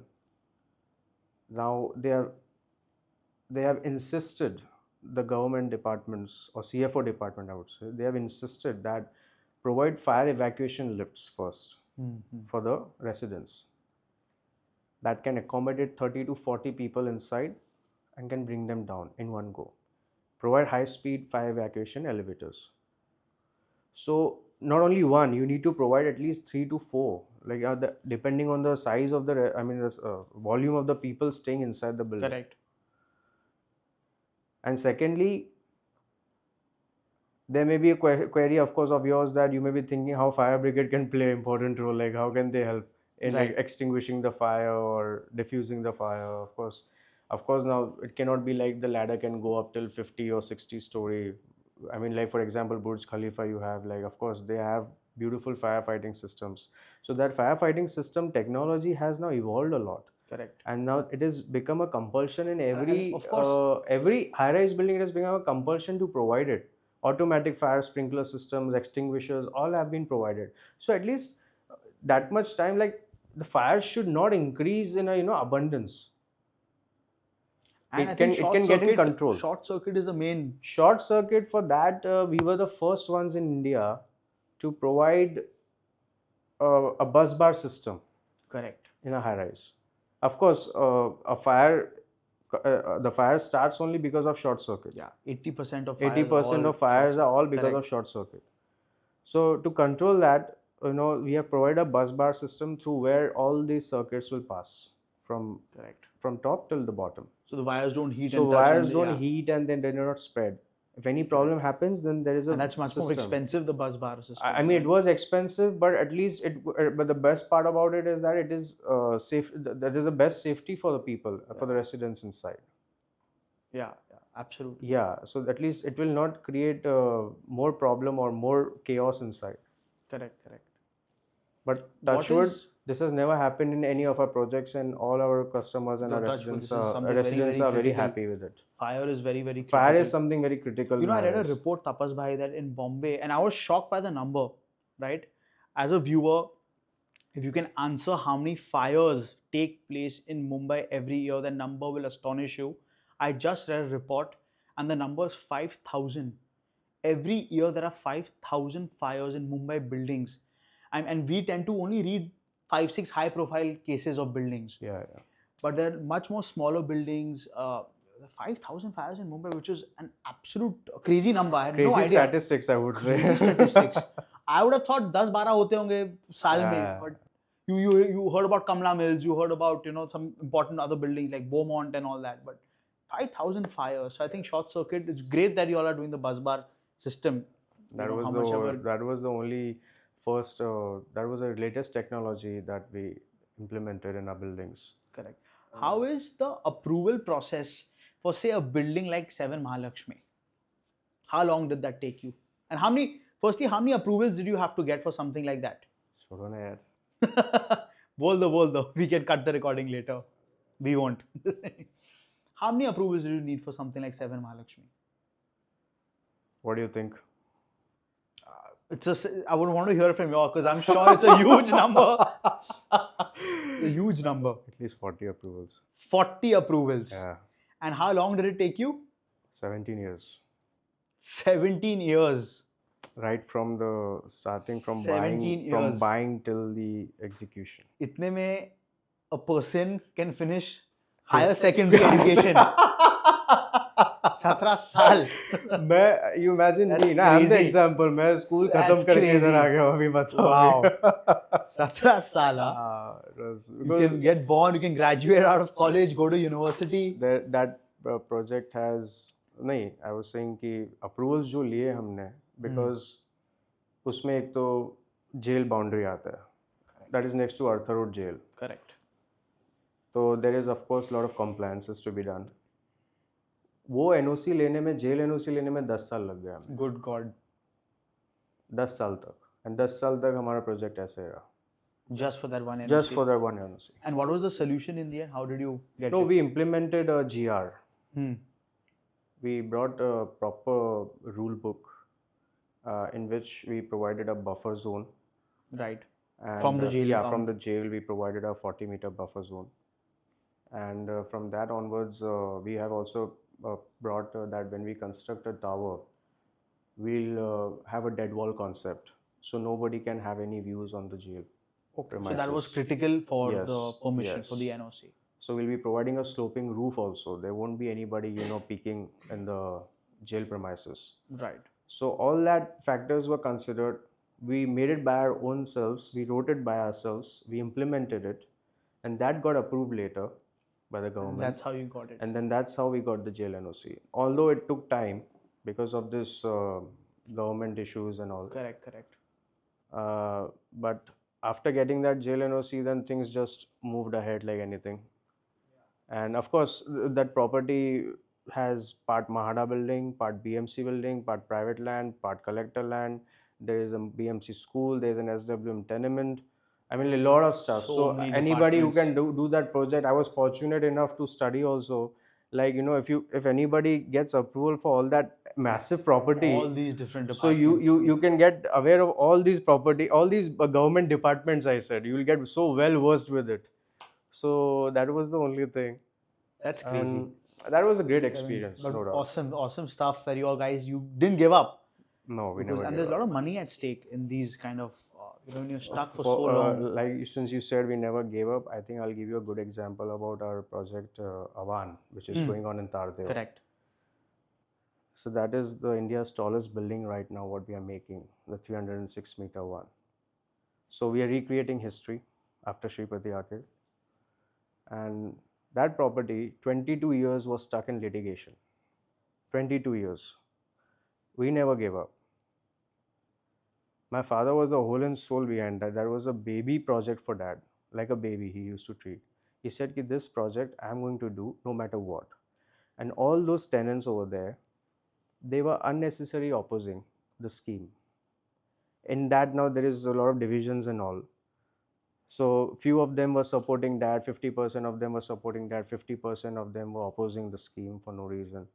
Now they have insisted, the government departments or CFO department, I would say, they have insisted that provide fire evacuation lifts first for the residents that can accommodate 30 to 40 people inside and can bring them down in one go. Provide high speed fire evacuation elevators. So not only one, you need to provide at least 3 to 4, like depending on the size of the volume of the people staying inside the building. Correct. And secondly, there may be a query, of course, of yours, that you may be thinking how fire brigade can play an important role, like how can they help in Right. extinguishing the fire or diffusing the fire. Of course, now it cannot be like the ladder can go up till 50 or 60 story. I mean, like for example, Burj Khalifa, you have, like, of course, they have beautiful firefighting systems. So that firefighting system technology has now evolved a lot. Correct. And now it has become a compulsion in And of course, every high-rise building. It has become a compulsion to provide it. Automatic fire sprinkler systems, extinguishers, all have been provided. So at least that much time, like, the fire should not increase in a abundance. and It can get in control. Short circuit is the main. Short circuit, for that we were the first ones in India to provide a bus bar system. Correct. In a high rise. Of course, the fire starts only because of short circuit. Yeah, 80% of 80% of fires are all because of short circuit. So to control that, we have provided a bus bar system through where all these circuits will pass from top till the bottom. So the wires don't heat. So wires don't heat and then they do not spread. If any problem happens, then there is a and that's much more expensive, the bus bar system. I mean, it was expensive, but at least but the best part about it is that it is safe. That is the best safety for the people, for the residents inside. Yeah, absolutely. Yeah, so at least it will not create more problem or more chaos inside. Correct. But touch wood, this has never happened in any of our projects, and all our customers and our residents are very happy with it. Fire is very, very critical. Fire is something very critical. I read a report, Tapas Bhai, that in Bombay, and I was shocked by the number, right? As a viewer, if you can answer how many fires take place in Mumbai every year, the number will astonish you. I just read a report, and the number is 5,000. Every year there are 5,000 fires in Mumbai buildings. And we tend to only read 5-6 high-profile cases of buildings. Yeah. But there are much more smaller buildings. 5,000 fires in Mumbai, which is an absolute crazy number. I had no idea. Statistics, I would say. Crazy statistics. I would have thought 10-12 hote honge saal mein, but you heard about Kamla Mills, you heard about some important other buildings like Beaumont and all that, but 5,000 fires. So I think short circuit. It's great that you all are doing the bus bar system. That was the only first. That was the latest technology that we implemented in our buildings. Correct. How is the approval process for, say, a building like 7 Mahalakshmi? How long did that take you? And how many approvals did you have to get for something like that? Chhodo na yaar. Bol do. We can cut the recording later. We won't. How many approvals do you need for something like 7 Mahalakshmi? What do you think? I would want to hear from you because I'm sure it's a huge number. It's a huge number. At least 40 approvals. 40 approvals. Yeah. And how long did it take you? 17 years. 17 years. Right from the starting, from buying till the execution. Itne mein a person can finish higher secondary education. 17 साल. You imagine That's me, na, I'm the crazy. example. मैं school खत्म That's करके इधर आ crazy. गया हूँ, अभी बताओ. Wow. 17 साल, huh? It was You can get born, you can graduate out of college, go to university. that project has नहीं, I was saying कि approvals जो लिए हमने, because उसमें एक तो jail boundary आता है. That is next to Arthur Road jail. Correct. So there is of course a lot of compliances to be done. वो NOC लेने में, jail NOC लेने में 10 साल लग गया हमें. Good God. 10 साल तक. And 10 साल तक हमारा project ऐसे रहा. Just for that one NOC. Just for that one NOC. And what was the solution in the end? How did you get No, it? we implemented a GR. Hmm. We brought a proper rule book in which we provided a buffer zone. Right. And, From the jail. Yeah, from the jail we provided a 40-meter buffer zone. And from that onwards, we have also brought that when we construct a tower, we'll have a dead wall concept. So nobody can have any views on the jail. Okay. So that was critical for Yes, the permission, yes. for the NOC. So we'll be providing a sloping roof also. There won't be anybody, peeking in the jail premises. Right. So all that factors were considered. We made it by our own selves. We wrote it by ourselves. We implemented it, and that got approved later by the government. That's how you got it. And then that's how we got the jail NOC. Although it took time because of this government issues and all. Correct. But after getting that jail NOC, then things just moved ahead like anything. And of course, that property has part Mahada building, part BMC building, part private land, part collector land. There is a BMC school, there is an SWM tenement. I mean, a lot of stuff. So So many anybody who can departments. do that project, I was fortunate enough to study also. Like, if anybody gets approval for all that massive property, All these different so departments. you can get aware of all these property, all these government departments. I said you will get so well versed with it. So that was the only thing. That's crazy. And that was a great experience. But No doubt. awesome stuff where you all guys, you didn't give up. No, we Because, never. and gave there's a lot up. of money at stake in these kind of, when you're stuck for For, so long. like since you said we never gave up, I think I'll give you a good example about our project Avan, which is going on in Tardeo. Correct. So that is the India's tallest building right now. What we are making, the 306-meter one. So we are recreating history after Shreepati Arcade, and that property, 22 years was stuck in litigation. 22 years. We never gave up. My father was the whole and soul behind that. That was a baby project for dad, like a baby he used to treat. He said, this project I'm going to do no matter what. And all those tenants over there, they were unnecessarily opposing the scheme. In that now there is a lot of divisions and all. So few of them were supporting that, 50% of them were supporting that, 50% of them were opposing the scheme for no reason.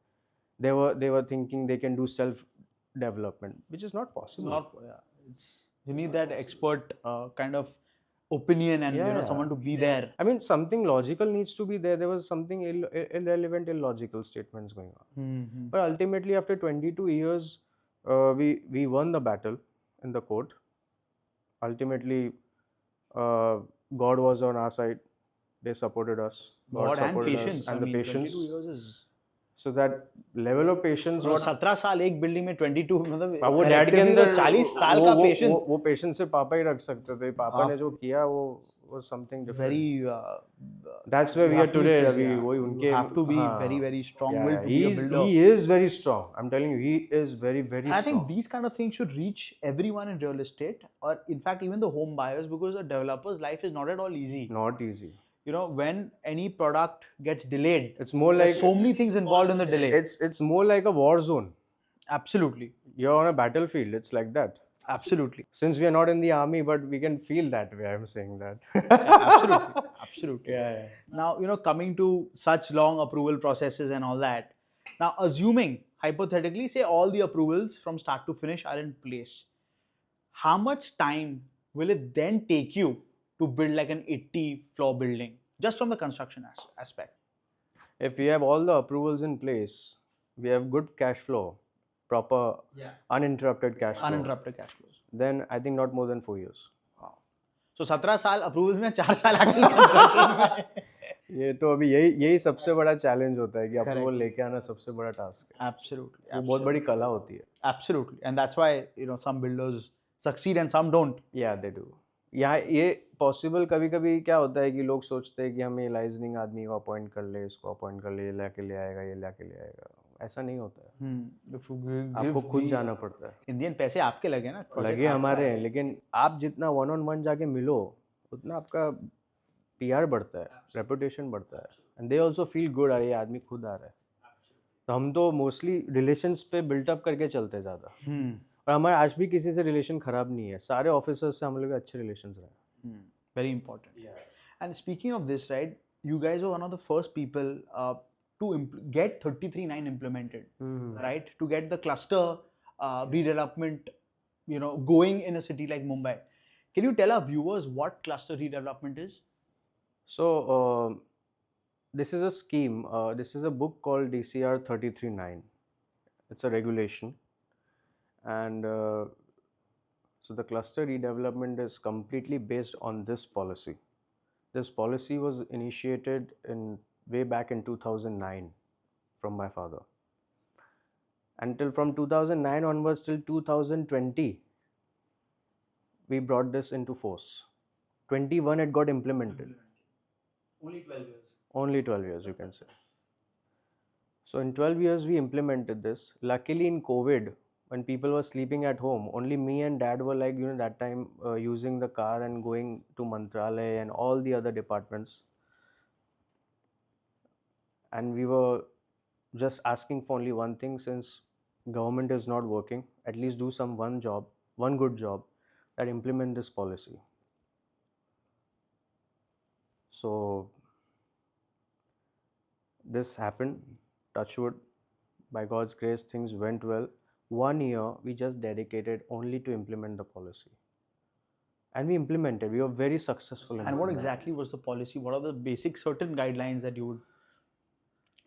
They were thinking they can do self-development, which is not possible. You need that expert kind of opinion and someone to be there. I mean, something logical needs to be there. There was something irrelevant, illogical statements going on. But ultimately, after 22 years, we won the battle in the court. Ultimately, God was on our side. They supported us. God and supported patience. us, and the patience. 22 years is. So that level of patience और was. 17 साल एक building में 22 मतलब वो dad के collectively तो अंदर 40 साल का पेशेंस वो पेशेंस से पापा ही रख सकते थे. पापा ने जो किया वो was something different. very That's where we are today. अभी वही उनके. You have to be very strong willed to be a builder. He is very strong. I'm telling you, he is very strong. I think these kind of things should reach everyone in real estate, or in fact even the home buyers, because a developer's life is not at all easy. Not easy. When any product gets delayed, it's more like so many things involved in the delay. It's more like a war zone. Absolutely. You're on a battlefield. It's like that. Absolutely. Since we are not in the army, but we can feel that way. I'm saying that. Absolutely. Yeah. Now, coming to such long approval processes and all that. Now, assuming hypothetically, say all the approvals from start to finish are in place, how much time will it then take you to build like an 80-floor building, just from the construction aspect? If we have all the approvals in place, we have good cash flow, proper, uninterrupted cash flows, then I think not more than 4 years. Wow. So 17 साल approvals में 4 साल actual construction में. ये तो अभी यही सबसे बड़ा चैलेंज होता है कि अप्रूवल Correct. लेके आना सबसे बड़ा टास्क है. Absolutely. वो बहुत बड़ी कला होती है. Absolutely. And that's why, some builders succeed and some don't. या दे डू. यहाँ ये पॉसिबल कभी कभी क्या होता है कि लोग सोचते हैं कि हम ये लाइजनिंग आदमी को अपॉइंट कर ले, इसको अपॉइंट कर ले, ये लाके ले आएगा, ये लाके ले आएगा. ऐसा नहीं होता है. If you give आपको खुद the- जाना पड़ता है. in the end पैसे आपके लगे ना, project लगे आपका हमारे है. हैं, लेकिन आप जितना वन ऑन वन जाके मिलो उतना आपका पीआर बढ़ता है, रेपुटेशन बढ़ता है, and they also feel good, अरे ये आदमी खुद आ रहा है. तो हम तो मोस्टली रिलेशंस पे बिल्टअप करके चलते हैं ज़्यादा. और हमारे आज भी किसी से रिलेशन खराब नहीं है, सारे ऑफिसर्स से हम लोग के अच्छे रिलेशंस रहे. Very important. And speaking of this, right, you guys were one of the first people to get 33-9 implemented, right? To get the cluster redevelopment, going in a city like Mumbai. Can you tell our viewers what cluster redevelopment is? So this is a scheme. This is a book called DCR 33-9. It's a regulation, and so the cluster redevelopment is completely based on this policy. This policy was initiated way back in 2009 from my father. Until from 2009 onwards till 2020, we brought this into force. 21 it got implemented. Only 12 years. Only 12 years, you can say. So in 12 years we implemented this. Luckily in COVID, when people were sleeping at home, only me and dad were like, that time using the car and going to Mantralaya and all the other departments. And we were just asking for only one thing, since government is not working, at least do one good job that implement this policy. So this happened, touch wood, by God's grace things went well. 1 year we just dedicated only to implement the policy, and we implemented. We were very successful in And what that. exactly was the policy? What are the basic certain guidelines that you would?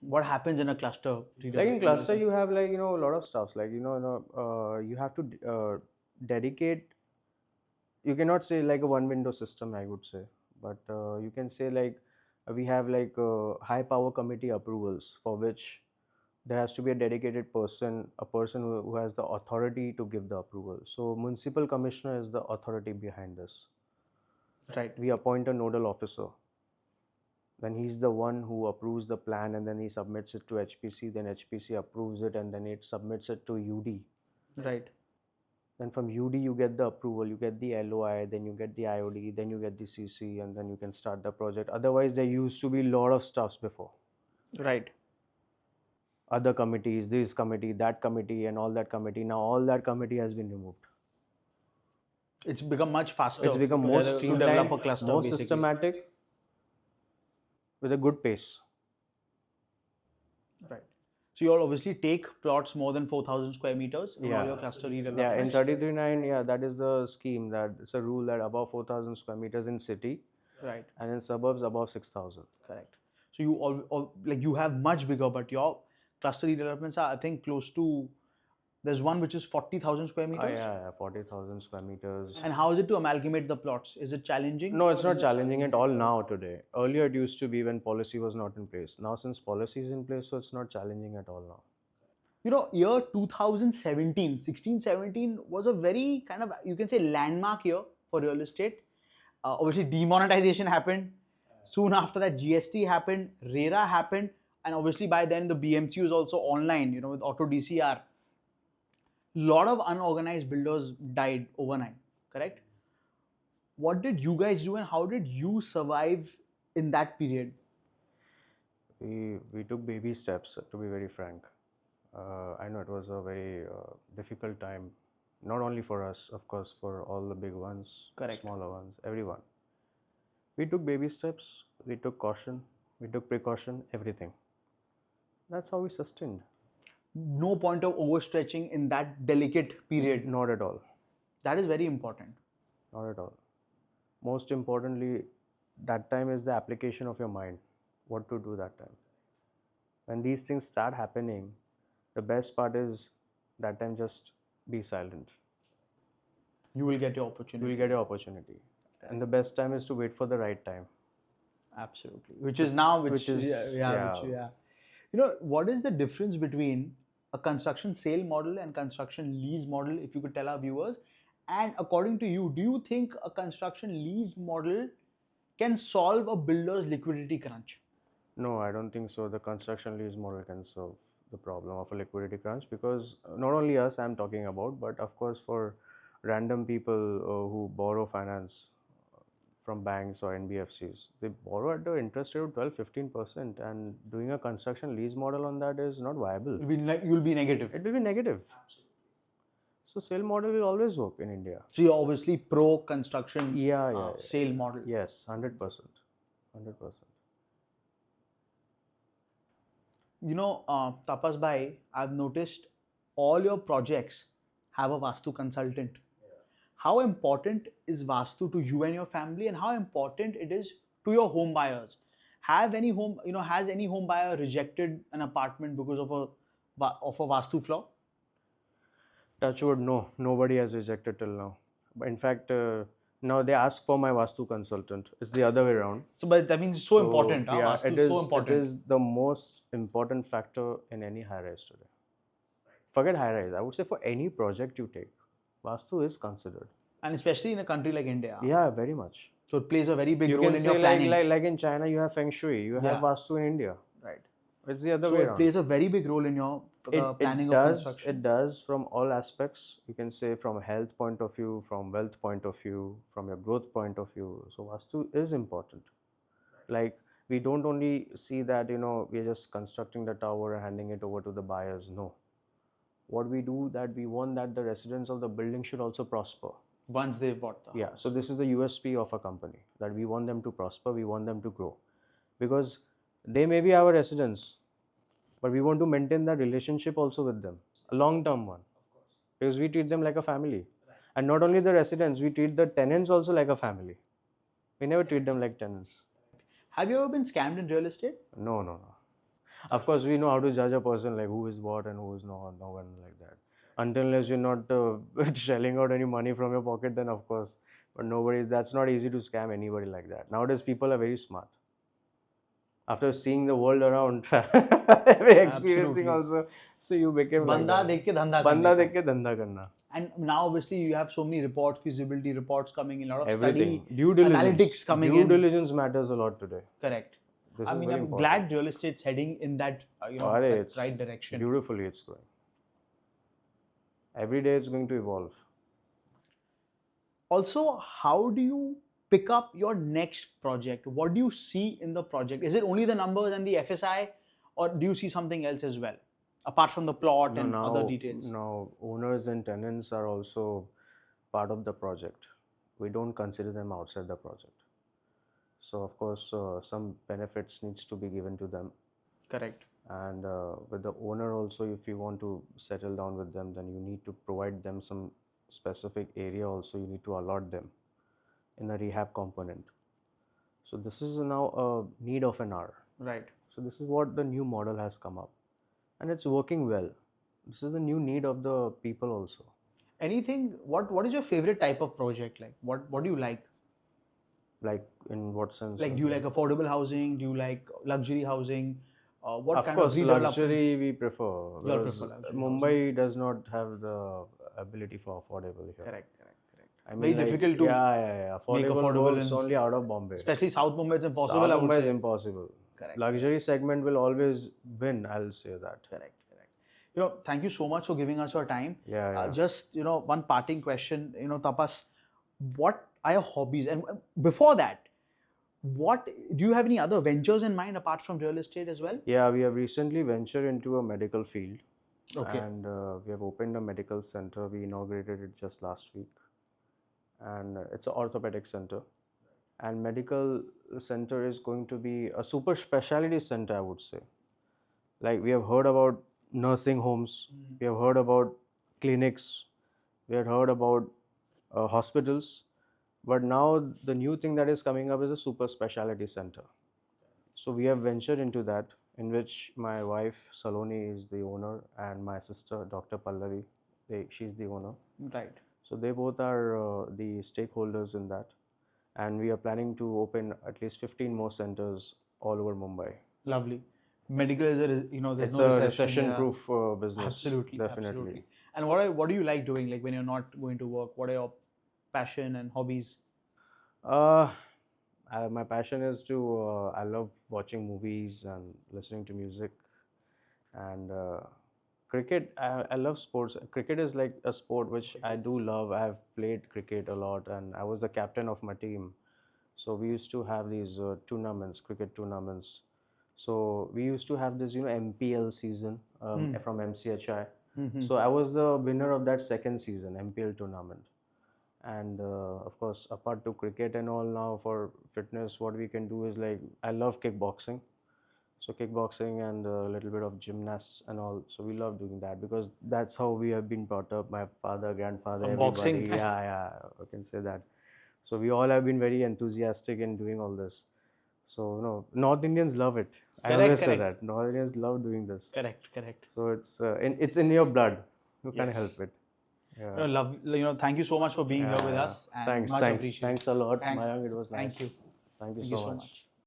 What happens in a cluster? Like in cluster you have a lot of stuff, like you have to dedicate. You cannot say like a one window system, I would say, but you can say like we have like high power committee approvals, for which there has to be a dedicated person, a person who has the authority to give the approval. So municipal commissioner is the authority behind this. Right. We appoint a nodal officer. Then he's the one who approves the plan, and then he submits it to HPC. Then HPC approves it, and then it submits it to UD. Right. Then from UD you get the approval, you get the LOI, then you get the IOD, then you get the CC, and then you can start the project. Otherwise there used to be a lot of stuffs before. Right. Other committees, this committee, that committee, and all that committee. Now all that committee has been removed. It's become much faster. It's become more to streamlined, develop a cluster, more basically. systematic, with a good pace. Right. So you all obviously take plots more than 4,000 square meters in all your cluster redevelopments. Yeah, in 33-9, yeah, that is the scheme. That it's a rule that above 4,000 square meters in city, Right. and in suburbs above 6,000. Correct. So you all like you have much bigger, but your cluster redevelopments are, I think, close to. There's one which is 40,000 square meters. Yeah, 40,000 square meters. And how is it to amalgamate the plots? Is it challenging? No, it's not challenging at all now today. Earlier it used to be when policy was not in place. Now since policy is in place, so it's not challenging at all now. Year 2017, 16, 17 was a very kind of, you can say, landmark year for real estate. Obviously demonetization happened. Soon after that GST happened, RERA happened, and obviously by then the BMC was also online, with auto DCR. Lot of unorganized builders died overnight, correct? What did you guys do, and how did you survive in that period? We took baby steps, to be very frank. I know it was a very difficult time, not only for us, of course, for all the big ones, Correct. Smaller ones, everyone. We took baby steps, we took caution, we took precaution, everything. That's how we sustained. No point of overstretching in that delicate period. Not at all. That is very important. Not at all. Most importantly, that time is the application of your mind. What to do that time. When these things start happening, the best part is that time just be silent. You will get your opportunity. You will get your opportunity. And the best time is to wait for the right time. Absolutely. Which is now, which is yeah. You know, what is the difference between a construction sale model and construction lease model, if you could tell our viewers? And according to you, do you think a construction lease model can solve a builder's liquidity crunch? No, I don't think so. The construction lease model can solve the problem of a liquidity crunch, because not only us I'm talking about, but of course for random people who borrow finance from banks or NBFCs, they borrow at the interest rate of 12-15%, and doing a construction lease model on that is not viable. You'll be negative. It will be negative. So sale model will always work in India. So you're obviously pro construction Yeah. sale model. Yes, 100%. 100%. You know, Tapas bhai, I've noticed all your projects have a Vastu consultant. How important is Vastu to you and your family, and how important it is to your home buyers? Has any home buyer rejected an apartment because of a Vastu flaw? Touchwood, no. Nobody has rejected till now. But in fact, now they ask for my Vastu consultant. It's the other way around. So, but that means it's so important. Yeah, Vastu it is is so important. It is the most important factor in any high rise today. Forget high rise. I would say for any project you take, Vastu is considered. And especially in a country like India. Yeah, very much. So it plays a very big You role can in say your planning. like in China, you have Feng Shui. You have Vastu in India. Right. It's the other So way it around. plays a very big role in your planning of construction. It does from all aspects. You can say from a health point of view, from wealth point of view, from your growth point of view. So Vastu is important. Like, we don't only see that, we're just constructing the tower and handing it over to the buyers. No. What we do, that we want that the residents of the building should also prosper. Once they've bought the house. Yeah, so this is the USP of a company, that we want them to prosper, we want them to grow. Because they may be our residents, but we want to maintain that relationship also with them, a long-term one. Because we treat them like a family. And not only the residents, we treat the tenants also like a family. We never treat them like tenants. Have you ever been scammed in real estate? No. Of course, we know how to judge a person, like who is what and who is not, no one like that. Until unless you're not shelling out any money from your pocket, then of course. But that's not easy to scam anybody like that. Nowadays, people are very smart. After seeing the world around, experiencing also, so you became Banda like dekh ke dhanda Banda dekh ke dhanda karna. And now obviously you have so many reports, feasibility reports coming in, a lot of Everything. study, Due diligence. analytics coming in. Due diligence matters a lot today. Correct. This I is mean, very I'm important. glad real estate's heading in that, that right direction. Beautifully it's going. Every day it's going to evolve. Also, how do you pick up your next project? What do you see in the project? Is it only the numbers and the FSI, or do you see something else as well, apart from the plot and other details? No, owners and tenants are also part of the project. We don't consider them outside the project. So of course, some benefits needs to be given to them. Correct. And with the owner also, if you want to settle down with them, then you need to provide them some specific area also. You need to allot them in a rehab component. So this is now a need of an hour. Right. So this is what the new model has come up, and it's working well. This is the new need of the people also. Anything? What is your favorite type of project? Like what do you like? Like in what sense? Like, do you like affordable housing? Do you like luxury housing? What of kind course, of redevelopment? luxury we prefer. You prefer luxury Mumbai does not have the ability for affordable here. Correct. I mean, very difficult to make affordable works only out of Bombay. Especially South Mumbai, it's impossible. South Mumbai is impossible. Correct. Luxury segment will always win. I'll say that. Correct. Thank you so much for giving us your time. Just one parting question. Tapas, what are your hobbies? And before that, what do you have any other ventures in mind apart from real estate as well? Yeah, we have recently ventured into a medical field. Okay. And we have opened a medical center. We inaugurated it just last week. And it's an orthopedic center. And medical center is going to be a super specialty center, I would say. Like, we have heard about nursing homes, we have heard about clinics, we have heard about hospitals, but now the new thing that is coming up is a super specialty center. So we have ventured into that, in which my wife Saloni is the owner and my sister Dr. Pallavi, she's the owner. Right. So they both are the stakeholders in that. and we are planning to open at least 15 more centers all over Mumbai. Lovely. Medical is there's It's no a recession. Yeah. recession-proof business. Absolutely, Definitely. absolutely. And what do you like doing? Like when you're not going to work, what are your passion and hobbies? Uh, my passion is to, I love watching movies and listening to music, and cricket. I love sports. Cricket is like a sport which I do love. I have played cricket a lot, and I was the captain of my team. So we used to have these tournaments, cricket tournaments. So we used to have this, MPL season from MCHI. Mhm. So I was the winner of that second season, MPL tournament. And of course, apart to cricket and all, now for fitness, what we can do is like I love kickboxing. So kickboxing and a little bit of gymnasts and all. So we love doing that because that's how we have been brought up. My father, grandfather, From everybody. boxing. Yeah, I can say that. So we all have been very enthusiastic in doing all this. So North Indians love it. I Correct, always say correct. that North Indians love doing this. Correct, correct. So it's in your blood. You can't Yes. help it. Yeah. Thank you so much for being here with Yeah. us. And Thanks, much thanks, appreciated. thanks a lot, Thanks. Mayank. It was nice. Thank you. Thank you Thank you so so much. much.